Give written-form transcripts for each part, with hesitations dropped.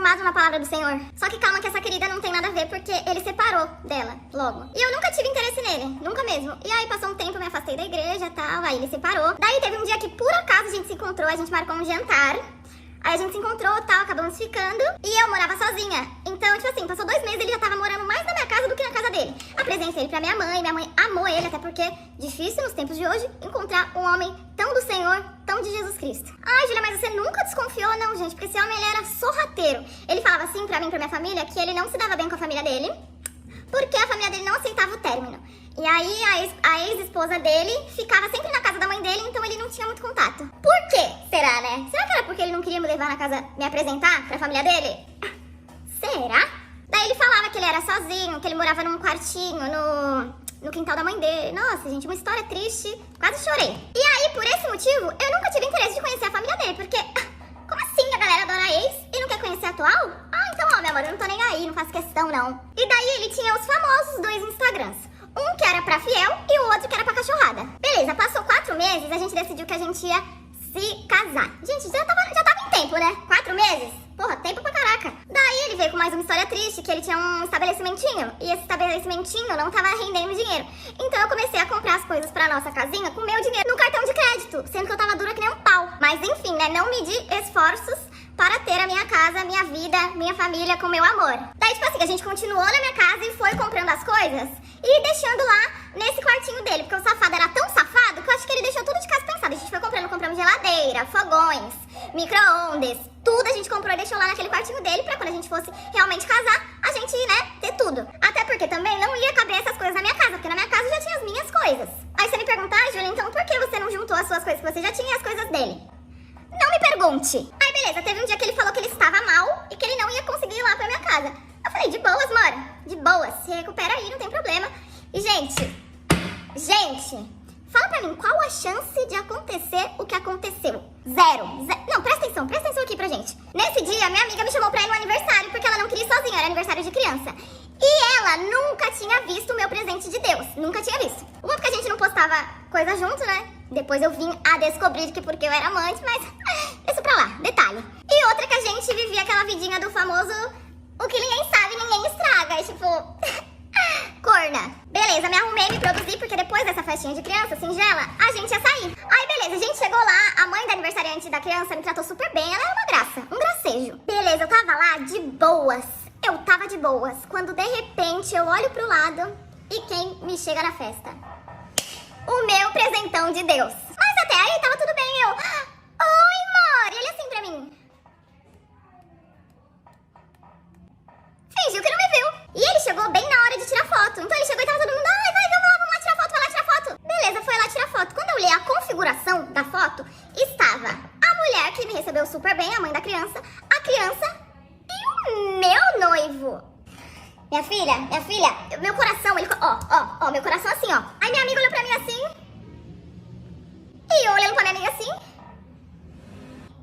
abençoado na palavra do Senhor. Só que calma que essa querida não tem nada a ver, porque ele separou dela logo. E eu nunca tive interesse nele, nunca mesmo. E aí passou um tempo, eu me afastei da igreja e tal, aí ele separou. Daí teve um dia que por acaso a gente se encontrou, a gente marcou um jantar. Aí a gente se encontrou e tal, acabamos ficando. E eu morava sozinha. Então, tipo assim, passou 2 meses, ele já tava morando mais na minha casa do que na casa dele. Apresentei ele pra minha mãe amou ele, até porque é difícil nos tempos de hoje encontrar um homem tão do Senhor, tão de Jesus Cristo. Ai, Júlia, mas você nunca desconfiou, não, gente, porque esse homem, ele era sorrateiro. Ele falava assim pra mim, pra minha família, que ele não se dava bem com a família dele, porque a família dele não aceitava o término. E aí a ex-esposa dele ficava sempre na casa da mãe dele, então ele não tinha muito contato. Por quê? Será, né? Será que era porque ele não queria me levar na casa, me apresentar pra família dele? Será? Daí ele falava que ele era sozinho, que ele morava num quartinho no quintal da mãe dele. Nossa, gente, uma história triste. Quase chorei. E aí, por esse motivo, eu nunca tive interesse de conhecer a família dele, porque... Como assim a galera adora ex e não quer conhecer a atual? Ah, então, ó, meu amor, eu não tô nem aí, não faço questão, não. E daí ele tinha os famosos 2 Instagrams. Um que era pra fiel e o outro que era pra cachorrada. Beleza, passou 4 meses, a gente decidiu que a gente ia se casar. Gente, já tava em tempo, né? 4 meses? Porra, tempo pra caraca. Daí ele veio com mais uma história triste, que ele tinha um estabelecimentinho. E esse estabelecimentinho não tava rendendo dinheiro. Então eu comecei a comprar as coisas pra nossa casinha com meu dinheiro no cartão de crédito. Sendo que eu tava dura que nem um pau. Mas enfim, né? Não medi esforços para ter a minha casa, minha vida, minha família com meu amor. Daí, tipo assim, a gente continuou na minha casa e foi comprando as coisas e deixando lá nesse quartinho dele. Porque o safado era tão safado que eu acho que ele deixou tudo de casa pensado. A gente foi compramos geladeira, fogões, micro-ondas, tudo a gente comprou e deixou lá naquele quartinho dele pra quando a gente fosse realmente casar, a gente, né, ter tudo. Até porque também não ia caber essas coisas na minha casa, porque na minha casa já tinha as minhas coisas. Aí você me pergunta, Júlia, então por que você não juntou as suas coisas que você já tinha e as coisas dele? Não me pergunte. Aí beleza, teve um dia que ele falou que ele estava mal e que ele não ia conseguir ir lá pra minha casa. Eu falei, de boas, mora, de boas, se recupera aí, não tem problema. E gente, fala pra mim, qual a chance de acontecer o que aconteceu? Zero. Não, presta atenção aqui pra gente. Nesse dia, minha amiga me chamou pra ir no aniversário, porque ela não queria ir sozinha, era aniversário de criança. E ela nunca tinha visto o meu presente de Deus, nunca tinha visto. Uma porque a gente não postava coisa junto, né? Depois eu vim a descobrir que porque eu era amante, mas isso pra lá, detalhe. E outra que a gente vivia aquela vidinha do famoso o que ninguém sabe, ninguém estraga, tipo... corna. Beleza, me arrumei, me produzi, porque depois dessa festinha de criança singela, a gente ia sair. Aí beleza, a gente chegou lá, a mãe da aniversariante da criança me tratou super bem, ela era uma graça, um gracejo. Beleza, eu tava lá de boas, quando de repente eu olho pro lado e quem me chega na festa? O meu presentão de Deus. Mas até aí tava tudo bem, eu... Oi, amor! E ele assim pra mim. Fingiu que não me viu. E ele chegou bem na hora de tirar foto. Então ele chegou e tava todo mundo, ai, vai, vamos lá tirar foto, vai lá tirar foto. Beleza, foi lá tirar foto. Quando eu olhei a configuração da foto, estava a mulher que me recebeu super bem, a mãe da criança, a criança e o meu noivo. Minha filha, meu coração, ele... Ó, meu coração assim, ó. Aí minha amiga olhou pra mim assim. E eu olhando pra minha amiga assim.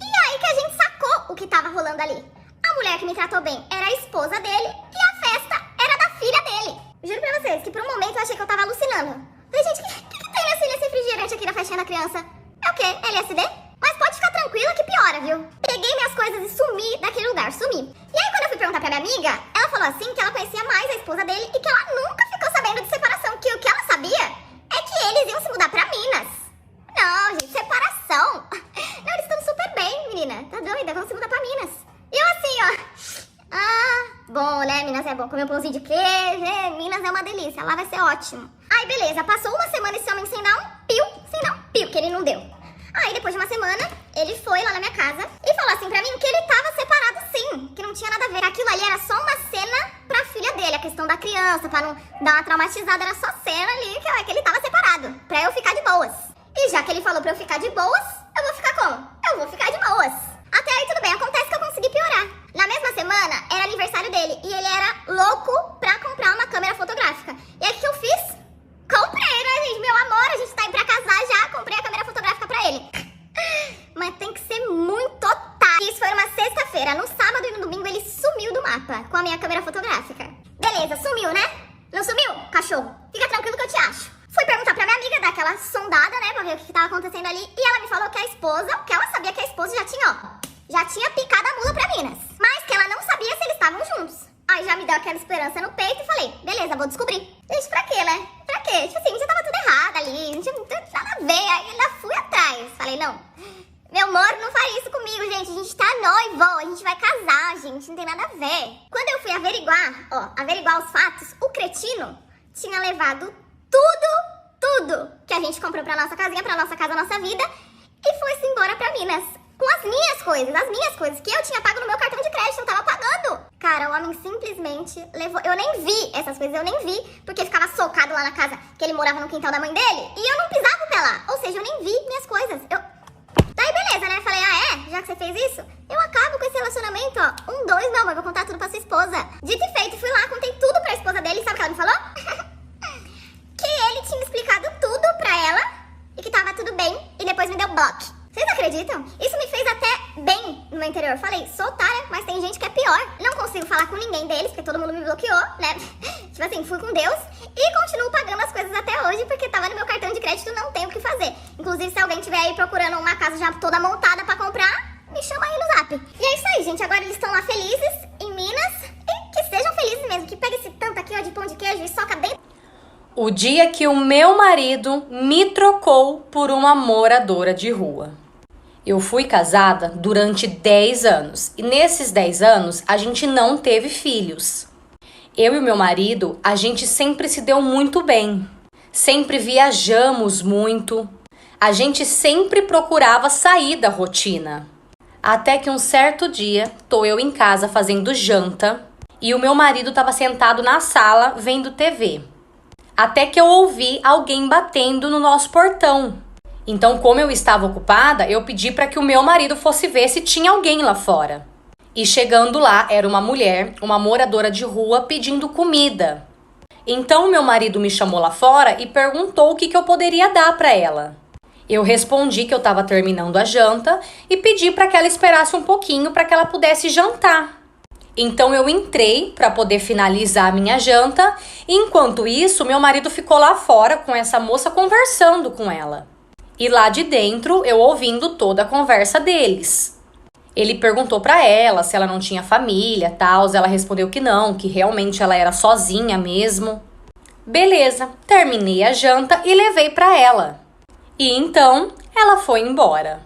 E aí que a gente sacou o que tava rolando ali. A mulher que me tratou bem era a esposa dele e a festa era da filha dele. Juro pra vocês que por um momento eu achei que eu tava alucinando. Falei, gente, o que tem nesse refrigerante aqui na festinha da criança? É o quê? LSD? Mas pode ficar tranquila que piora, viu? Peguei minhas coisas e sumi daquele lugar, sumi. E aí quando eu fui perguntar pra minha amiga, ela falou assim que ela conhecia mais a esposa dele e que ela nunca ficou sabendo de separação. Que o que ela sabia é que eles iam se mudar pra Minas. Não, gente, separação. Não, eles estão super bem, menina. Tá doida? Vão se mudar pra Minas. E eu assim, ó. Ah, bom, né? Minas é bom. Comer um pãozinho de queijo. Minas é uma delícia. Lá vai ser ótimo. Aí, beleza. Passou uma semana esse homem sem dar um pio, que ele não deu. Aí, depois de uma semana, ele foi lá na minha casa e falou assim pra mim que ele tava separado sim, que não tinha nada a ver. Aquilo ali era só uma cena pra filha dele, a questão da criança, pra não dar uma traumatizada, era só cena ali que ele tava separado, pra eu ficar de boas. E já que ele falou pra eu ficar de boas, eu vou ficar como? Eu vou ficar de boas. Até aí tudo bem, acontece que eu consegui piorar. Na mesma semana, era aniversário dele e ele era louco pra comprar uma câmera fotográfica. E aí o que eu fiz? Comprei, né, gente? Meu amor, a gente tá indo pra casar já, comprei a câmera fotográfica pra ele. Mas tem que ser muito otário. Isso foi uma sexta-feira. No sábado e no domingo ele sumiu do mapa com a minha câmera fotográfica. Beleza, sumiu, né? Não sumiu? Cachorro. Fica tranquilo que eu te acho. Fui perguntar pra minha amiga, dar aquela sondada, né, pra ver o que tava acontecendo ali. E ela me falou que a esposa, que ela sabia que a esposa já tinha picado a mula pra Minas. Mas que ela não sabia aquela esperança no peito e falei, beleza, vou descobrir. Gente, pra quê, né? Pra quê? Tipo assim, já tava tudo errado ali, não tinha nada a ver, aí ainda fui atrás. Falei, não, meu amor, não faz isso comigo, gente, a gente tá noivo, a gente vai casar, gente, não tem nada a ver. Quando eu fui averiguar os fatos, o cretino tinha levado tudo que a gente comprou pra nossa casinha, pra nossa casa, nossa vida, e foi-se embora pra Minas. Com as minhas coisas, que eu tinha pago no meu cartão de crédito, eu tava pagando. Cara, o homem simplesmente levou, eu nem vi essas coisas, eu nem vi, porque ficava socado lá na casa, que ele morava no quintal da mãe dele, e eu não pisava o pé lá, ou seja, eu nem vi minhas coisas. Daí beleza, né, falei, já que você fez isso, eu acabo com esse relacionamento, ó, 1, 2, não, mas vou contar tudo pra sua esposa. Dito e feito, fui lá, contei tudo pra esposa dele, sabe o que ela me falou? Que ele tinha explicado tudo pra ela, e que tava tudo bem, e depois me deu bloco. Vocês acreditam? Isso me fez até bem no meu interior. Falei, sou otária, mas tem gente que é pior. Não consigo falar com ninguém deles, porque todo mundo me bloqueou, né? Tipo assim, fui com Deus e continuo pagando as coisas até hoje, porque tava no meu cartão de crédito, não tem o que fazer. Inclusive, se alguém tiver aí procurando uma casa já toda montada pra comprar, me chama aí no zap. E é isso aí, gente. Agora eles estão lá felizes, em Minas, e que sejam felizes mesmo. Que pegue esse tanto aqui, ó, de pão de queijo e soca dentro. O dia que o meu marido me trocou por uma moradora de rua. Eu fui casada durante 10 anos e nesses 10 anos a gente não teve filhos. Eu e o meu marido, a gente sempre se deu muito bem. Sempre viajamos muito. A gente sempre procurava sair da rotina. Até que um certo dia, tô eu em casa fazendo janta e o meu marido estava sentado na sala vendo TV. Até que eu ouvi alguém batendo no nosso portão. Então, como eu estava ocupada, eu pedi para que o meu marido fosse ver se tinha alguém lá fora. E chegando lá, era uma mulher, uma moradora de rua, pedindo comida. Então, meu marido me chamou lá fora e perguntou o que eu poderia dar para ela. Eu respondi que eu estava terminando a janta e pedi para que ela esperasse um pouquinho para que ela pudesse jantar. Então, eu entrei para poder finalizar a minha janta e, enquanto isso, meu marido ficou lá fora com essa moça conversando com ela. E lá de dentro, eu ouvindo toda a conversa deles. Ele perguntou pra ela se ela não tinha família, tal. Ela respondeu que não, que realmente ela era sozinha mesmo. Beleza, terminei a janta e levei pra ela. E então, ela foi embora.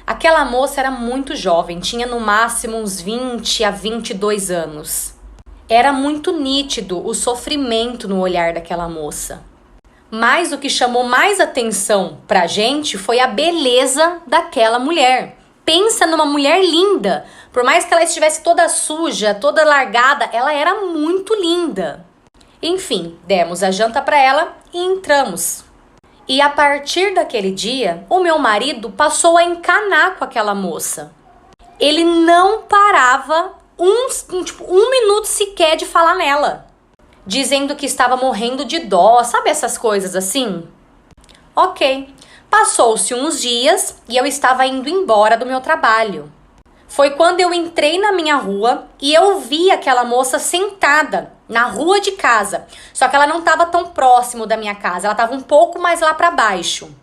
Aquela moça era muito jovem, tinha no máximo uns 20 a 22 anos. Era muito nítido o sofrimento no olhar daquela moça. Mas o que chamou mais atenção pra gente foi a beleza daquela mulher. Pensa numa mulher linda. Por mais que ela estivesse toda suja, toda largada, ela era muito linda. Enfim, demos a janta pra ela e entramos. E a partir daquele dia, o meu marido passou a encanar com aquela moça. Ele não parava um minuto sequer de falar nela. Dizendo que estava morrendo de dó, sabe essas coisas assim? Ok, passou-se uns dias e eu estava indo embora do meu trabalho. Foi quando eu entrei na minha rua e eu vi aquela moça sentada na rua de casa. Só que ela não estava tão próximo da minha casa, ela estava um pouco mais lá para baixo.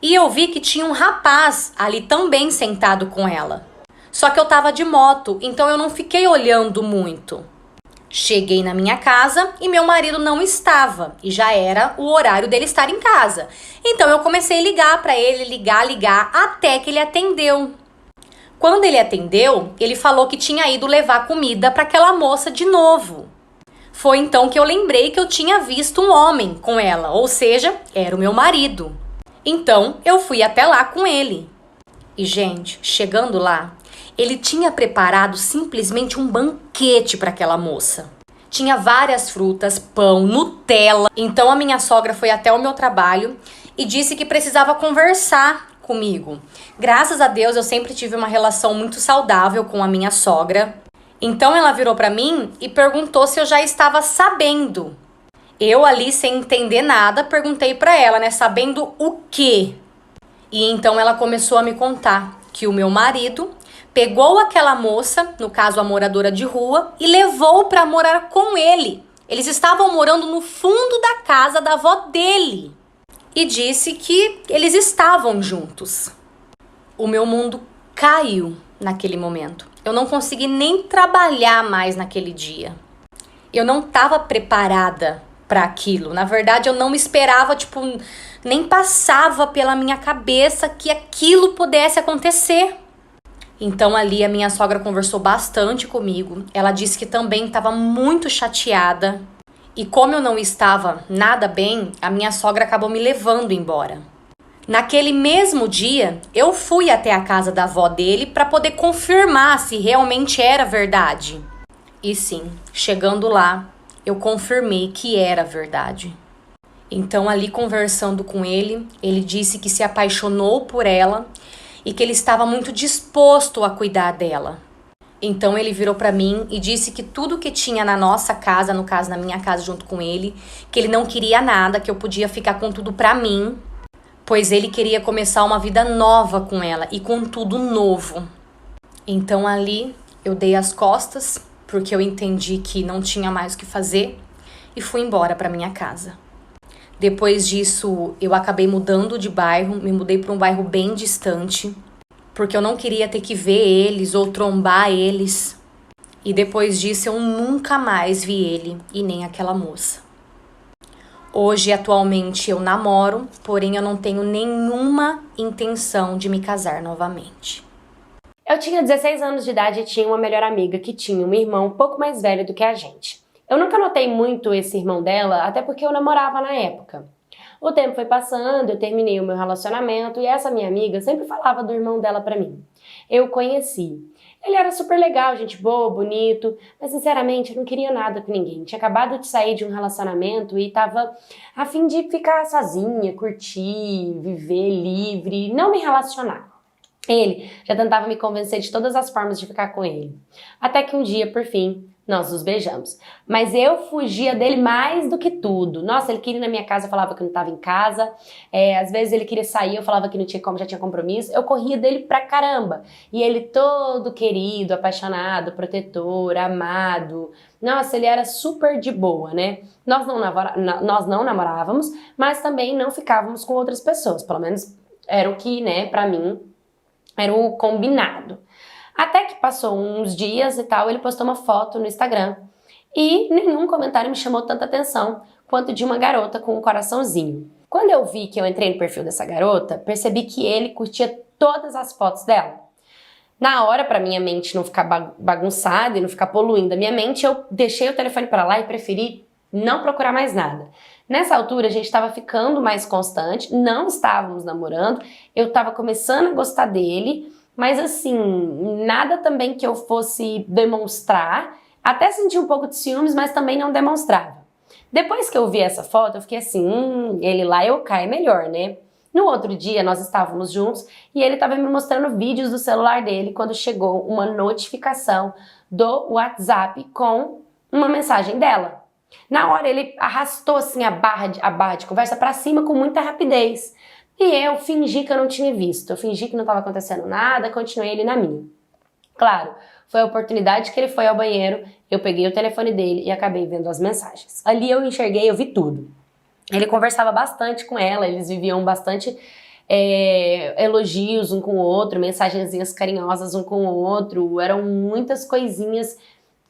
E eu vi que tinha um rapaz ali também sentado com ela. Só que eu estava de moto, então eu não fiquei olhando muito. Cheguei na minha casa e meu marido não estava e já era o horário dele estar em casa. Então eu comecei a ligar para ele, ligar, até que ele atendeu. Quando ele atendeu, ele falou que tinha ido levar comida para aquela moça de novo. Foi então que eu lembrei que eu tinha visto um homem com ela, ou seja, era o meu marido. Então eu fui até lá com ele. E gente, chegando lá, ele tinha preparado simplesmente um banquete para aquela moça. Tinha várias frutas, pão, Nutella. Então a minha sogra foi até o meu trabalho e disse que precisava conversar comigo. Graças a Deus eu sempre tive uma relação muito saudável com a minha sogra. Então ela virou para mim e perguntou se eu já estava sabendo. Eu ali sem entender nada perguntei para ela, né, sabendo o quê? E então ela começou a me contar que o meu marido pegou aquela moça, no caso a moradora de rua, e levou para morar com ele. Eles estavam morando no fundo da casa da avó dele. E disse que eles estavam juntos. O meu mundo caiu naquele momento. Eu não consegui nem trabalhar mais naquele dia. Eu não estava preparada para aquilo. Na verdade, eu não esperava, tipo, nem passava pela minha cabeça que aquilo pudesse acontecer. Então ali a minha sogra conversou bastante comigo. Ela disse que também estava muito chateada. E como eu não estava nada bem, a minha sogra acabou me levando embora. Naquele mesmo dia, eu fui até a casa da avó dele para poder confirmar se realmente era verdade. E sim, chegando lá, eu confirmei que era verdade. Então ali conversando com ele, ele disse que se apaixonou por ela e que ele estava muito disposto a cuidar dela. Então ele virou pra mim e disse que tudo que tinha na nossa casa, no caso na minha casa junto com ele, que ele não queria nada, que eu podia ficar com tudo pra mim, pois ele queria começar uma vida nova com ela e com tudo novo. Então ali eu dei as costas, porque eu entendi que não tinha mais o que fazer e fui embora pra minha casa. Depois disso, eu acabei mudando de bairro, me mudei para um bairro bem distante, porque eu não queria ter que ver eles ou trombar eles. E depois disso, eu nunca mais vi ele e nem aquela moça. Hoje, atualmente, eu namoro, porém eu não tenho nenhuma intenção de me casar novamente. Eu tinha 16 anos de idade e tinha uma melhor amiga que tinha um irmão um pouco mais velho do que a gente. Eu nunca notei muito esse irmão dela, até porque eu namorava na época. O tempo foi passando, eu terminei o meu relacionamento e essa minha amiga sempre falava do irmão dela pra mim. Eu conheci. Ele era super legal, gente boa, bonito, mas sinceramente eu não queria nada com ninguém. Tinha acabado de sair de um relacionamento e tava a fim de ficar sozinha, curtir, viver livre, não me relacionar. Ele já tentava me convencer de todas as formas de ficar com ele. Até que um dia, por fim, nós nos beijamos. Mas eu fugia dele mais do que tudo. Nossa, ele queria ir na minha casa, eu falava que não estava em casa. Às vezes ele queria sair, eu falava que não tinha como, já tinha compromisso. Eu corria dele pra caramba. E ele todo querido, apaixonado, protetor, amado. Nossa, ele era super de boa, né? Nós não namorávamos, mas também não ficávamos com outras pessoas. Pelo menos era o que, né, pra mim, era o combinado. Até que passou uns dias e tal, ele postou uma foto no Instagram e nenhum comentário me chamou tanta atenção quanto de uma garota com um coraçãozinho. Quando eu vi que eu entrei no perfil dessa garota, percebi que ele curtia todas as fotos dela. Na hora, pra minha mente não ficar bagunçada e não ficar poluindo a minha mente, eu deixei o telefone pra lá e preferi não procurar mais nada. Nessa altura, a gente estava ficando mais constante, não estávamos namorando, eu estava começando a gostar dele, mas assim, nada também que eu fosse demonstrar, até senti um pouco de ciúmes, mas também não demonstrava. Depois que eu vi essa foto, eu fiquei assim, ele lá eu caio melhor, né? No outro dia, nós estávamos juntos e ele estava me mostrando vídeos do celular dele quando chegou uma notificação do WhatsApp com uma mensagem dela. Na hora ele arrastou assim a barra de conversa pra cima com muita rapidez. E eu fingi que eu não tinha visto. Eu fingi que não estava acontecendo nada, continuei ele na minha. Claro, foi a oportunidade que ele foi ao banheiro, eu peguei o telefone dele e acabei vendo as mensagens. Ali eu enxerguei, eu vi tudo. Ele conversava bastante com ela, eles viviam bastante elogios um com o outro, mensagenzinhas carinhosas um com o outro, eram muitas coisinhas.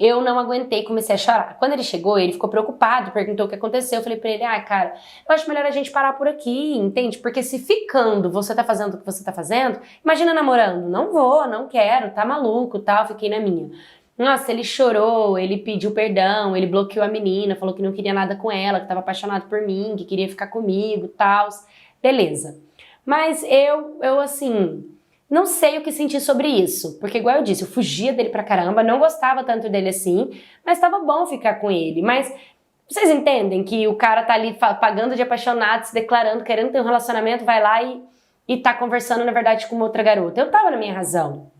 Eu não aguentei, comecei a chorar. Quando ele chegou, ele ficou preocupado, perguntou o que aconteceu. Eu falei pra ele, cara, eu acho melhor a gente parar por aqui, entende? Porque se ficando você tá fazendo o que você tá fazendo, imagina namorando. Não vou, não quero, tá maluco, tal, fiquei na minha. Nossa, ele chorou, ele pediu perdão, ele bloqueou a menina, falou que não queria nada com ela, que tava apaixonado por mim, que queria ficar comigo, tal. Beleza. Mas eu assim... não sei o que sentir sobre isso, porque igual eu disse, eu fugia dele pra caramba, não gostava tanto dele assim, mas tava bom ficar com ele. Mas vocês entendem que o cara tá ali pagando de apaixonado, se declarando, querendo ter um relacionamento, vai lá e tá conversando, na verdade, com uma outra garota. Eu tava na minha razão.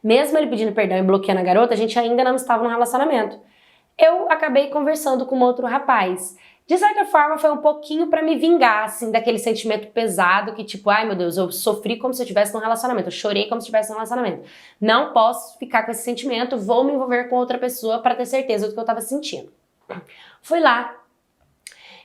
Mesmo ele pedindo perdão e bloqueando a garota, a gente ainda não estava no relacionamento. Eu acabei conversando com um outro rapaz. De certa forma, foi um pouquinho pra me vingar, assim, daquele sentimento pesado que, tipo, ai meu Deus, eu sofri como se eu estivesse num relacionamento, eu chorei como se eu estivesse num relacionamento. Não posso ficar com esse sentimento, vou me envolver com outra pessoa pra ter certeza do que eu tava sentindo. Fui lá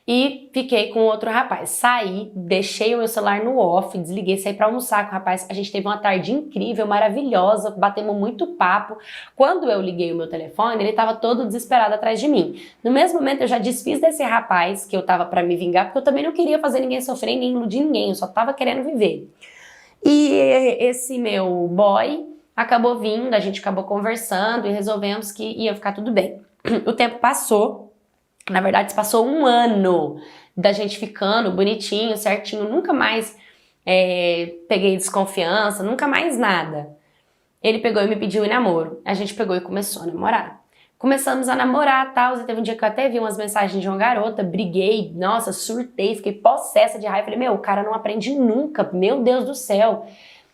e fiquei com outro rapaz. Saí, deixei o meu celular no off, desliguei, saí pra almoçar com o rapaz. A gente teve uma tarde incrível, maravilhosa, batemos muito papo. Quando eu liguei o meu telefone, ele tava todo desesperado atrás de mim. No mesmo momento, eu já desfiz desse rapaz que eu tava pra me vingar, porque eu também não queria fazer ninguém sofrer, nem iludir ninguém, eu só tava querendo viver. E esse meu boy acabou vindo, a gente acabou conversando e resolvemos que ia ficar tudo bem. O tempo passou, na verdade passou um ano da gente ficando bonitinho, certinho, nunca mais peguei desconfiança, nunca mais nada. Ele pegou e me pediu em namoro, a gente pegou e começou a namorar. Começamos a namorar e tal, e teve um dia que eu até vi umas mensagens de uma garota, briguei, nossa, surtei, fiquei possessa de raiva, falei, meu, o cara não aprende nunca, meu Deus do céu.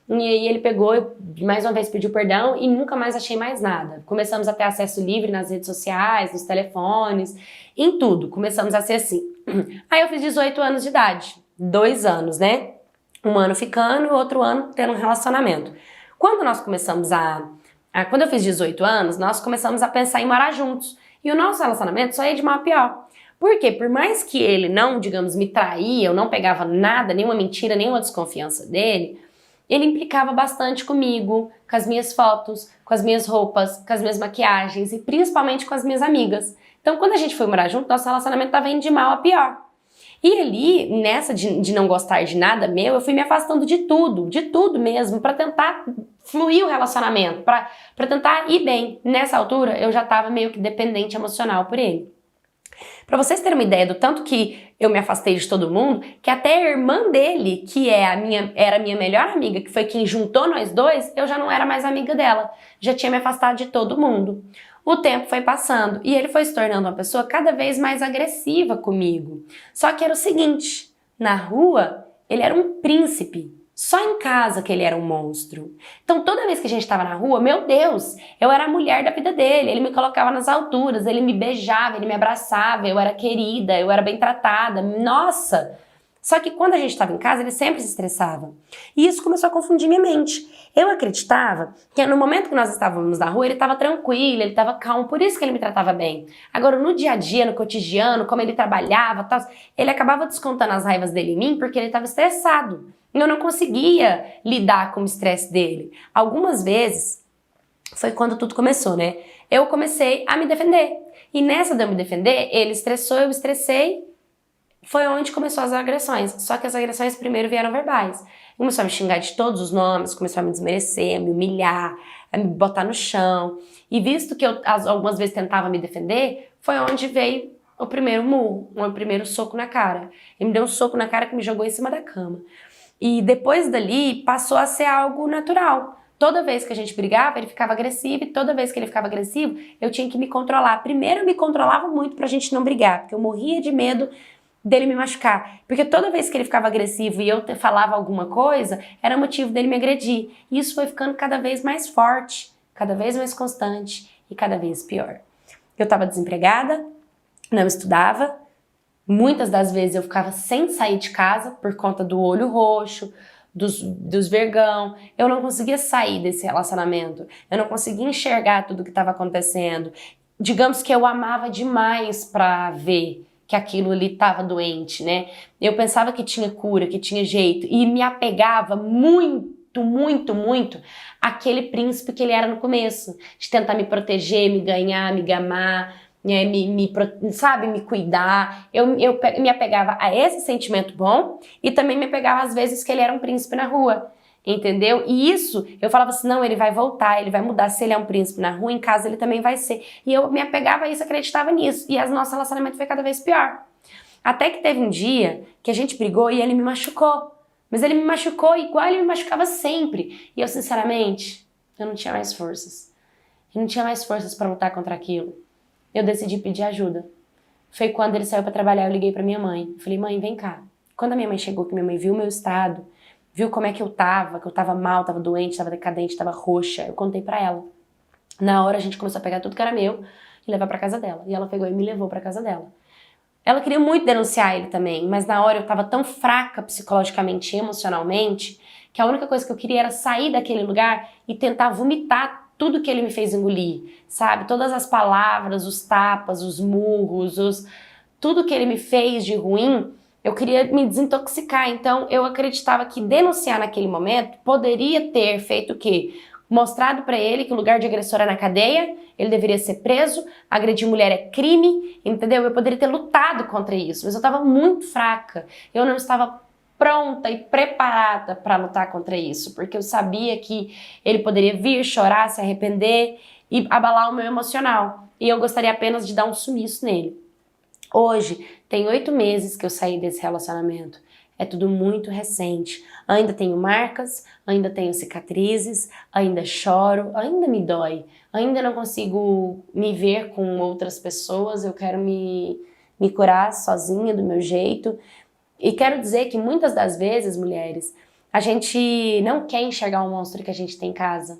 E aí ele pegou e mais uma vez pediu perdão e nunca mais achei mais nada. Começamos a ter acesso livre nas redes sociais, nos telefones, em tudo. Começamos a ser assim. Aí eu fiz 18 anos de idade, 2 anos, né? Um ano ficando e outro ano tendo um relacionamento. Quando nós começamos quando eu fiz 18 anos, nós começamos a pensar em morar juntos. E o nosso relacionamento só ia de mal a pior. Por quê? Por mais que ele não, digamos, me traía, eu não pegava nada, nenhuma mentira, nenhuma desconfiança dele, ele implicava bastante comigo, com as minhas fotos, com as minhas roupas, com as minhas maquiagens e principalmente com as minhas amigas. Então, quando a gente foi morar junto, nosso relacionamento estava indo de mal a pior. E ali, nessa de não gostar de nada meu, eu fui me afastando de tudo mesmo, para tentar fluir o relacionamento, para tentar ir bem. Nessa altura, eu já estava meio que dependente emocional por ele. Pra vocês terem uma ideia do tanto que eu me afastei de todo mundo, que até a irmã dele, que era a minha melhor amiga, que foi quem juntou nós dois, eu já não era mais amiga dela. Já tinha me afastado de todo mundo. O tempo foi passando e ele foi se tornando uma pessoa cada vez mais agressiva comigo. Só que era o seguinte, na rua ele era um príncipe. Só em casa que ele era um monstro. Então toda vez que a gente estava na rua, meu Deus, eu era a mulher da vida dele. Ele me colocava nas alturas, ele me beijava, ele me abraçava, eu era querida, eu era bem tratada. Nossa! Só que quando a gente estava em casa, ele sempre se estressava. E isso começou a confundir minha mente. Eu acreditava que no momento que nós estávamos na rua, ele estava tranquilo, ele estava calmo, por isso que ele me tratava bem. Agora, no dia a dia, no cotidiano, como ele trabalhava, tal, ele acabava descontando as raivas dele em mim porque ele estava estressado. Eu não conseguia lidar com o estresse dele. Algumas vezes, foi quando tudo começou, né? Eu comecei a me defender. E nessa de eu me defender, ele estressou, eu estressei. Foi onde começou as agressões. Só que as agressões primeiro vieram verbais. Começou a me xingar de todos os nomes, começou a me desmerecer, a me humilhar, a me botar no chão. E visto que eu algumas vezes tentava me defender, foi onde veio o primeiro murro, o primeiro soco na cara. Ele me deu um soco na cara que me jogou em cima da cama. E depois dali passou a ser algo natural. Toda vez que a gente brigava, ele ficava agressivo, e toda vez que ele ficava agressivo, eu tinha que me controlar. Primeiro eu me controlava muito pra gente não brigar, porque eu morria de medo dele me machucar. Porque toda vez que ele ficava agressivo e eu falava alguma coisa, era motivo dele me agredir. E isso foi ficando cada vez mais forte, cada vez mais constante e cada vez pior. Eu estava desempregada, não estudava. Muitas das vezes eu ficava sem sair de casa por conta do olho roxo, dos vergão. Eu não conseguia sair desse relacionamento. Eu não conseguia enxergar tudo que estava acontecendo. Digamos que eu amava demais pra ver que aquilo ali estava doente, né? Eu pensava que tinha cura, que tinha jeito. E me apegava muito, muito, muito àquele príncipe que ele era no começo. De tentar me proteger, me ganhar, me gamar, me cuidar. Eu me apegava a esse sentimento bom e também me apegava às vezes que ele era um príncipe na rua, entendeu? E isso, eu falava assim, não, ele vai voltar, ele vai mudar, se ele é um príncipe na rua, em casa ele também vai ser. E eu me apegava a isso, acreditava nisso, e o nosso relacionamento foi cada vez pior. Até que teve um dia que a gente brigou e ele me machucou, mas ele me machucou igual ele me machucava sempre. E eu, sinceramente, eu não tinha mais forças. Eu não tinha mais forças pra lutar contra aquilo. Eu decidi pedir ajuda. Foi quando ele saiu pra trabalhar, eu liguei pra minha mãe. Eu falei, mãe, vem cá. Quando a minha mãe chegou, que minha mãe viu o meu estado, viu como é que eu tava mal, tava doente, tava decadente, tava roxa, eu contei pra ela. Na hora a gente começou a pegar tudo que era meu e levar pra casa dela. E ela pegou e me levou pra casa dela. Ela queria muito denunciar ele também, mas na hora eu tava tão fraca psicologicamente e emocionalmente que a única coisa que eu queria era sair daquele lugar e tentar vomitar tudo que ele me fez engolir, sabe? Todas as palavras, os tapas, os murros, tudo que ele me fez de ruim, eu queria me desintoxicar. Então eu acreditava que denunciar naquele momento poderia ter feito o quê? Mostrado pra ele que o lugar de agressor é na cadeia, ele deveria ser preso, agredir mulher é crime, entendeu? Eu poderia ter lutado contra isso, mas eu tava muito fraca. Eu não estava pronta e preparada para lutar contra isso, porque eu sabia que ele poderia vir, chorar, se arrepender e abalar o meu emocional. E eu gostaria apenas de dar um sumiço nele. Hoje, tem 8 meses que eu saí desse relacionamento. É tudo muito recente. Ainda tenho marcas, ainda tenho cicatrizes, ainda choro, ainda me dói. Ainda não consigo me ver com outras pessoas, eu quero me curar sozinha, do meu jeito. E quero dizer que muitas das vezes, mulheres, a gente não quer enxergar o monstro que a gente tem em casa.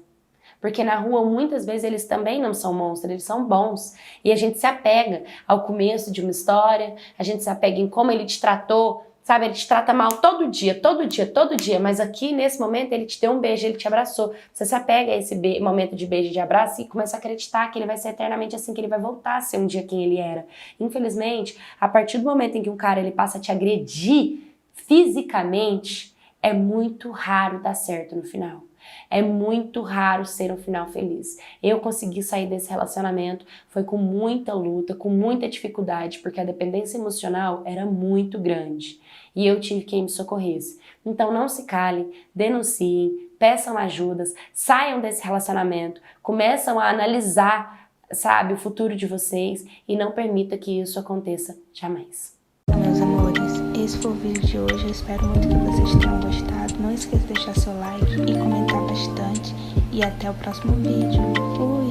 Porque na rua, muitas vezes, eles também não são monstros, eles são bons. E a gente se apega ao começo de uma história, a gente se apega em como ele te tratou, sabe? Ele te trata mal todo dia, todo dia, todo dia. Mas aqui, nesse momento, ele te deu um beijo, ele te abraçou. Você se apega a esse momento de beijo e de abraço e começa a acreditar que ele vai ser eternamente assim, que ele vai voltar a ser um dia quem ele era. Infelizmente, a partir do momento em que um cara ele passa a te agredir fisicamente, é muito raro dar certo no final. É muito raro ser um final feliz. Eu consegui sair desse relacionamento, foi com muita luta, com muita dificuldade, porque a dependência emocional era muito grande. E eu tive quem me socorresse. Então não se calem, denunciem, peçam ajudas, saiam desse relacionamento, começam a analisar, sabe, o futuro de vocês e não permita que isso aconteça jamais. Meus amores, esse foi o vídeo de hoje, eu espero muito que vocês tenham gostado. Não esqueça de deixar seu like e comentar bastante. E até o próximo vídeo. Fui!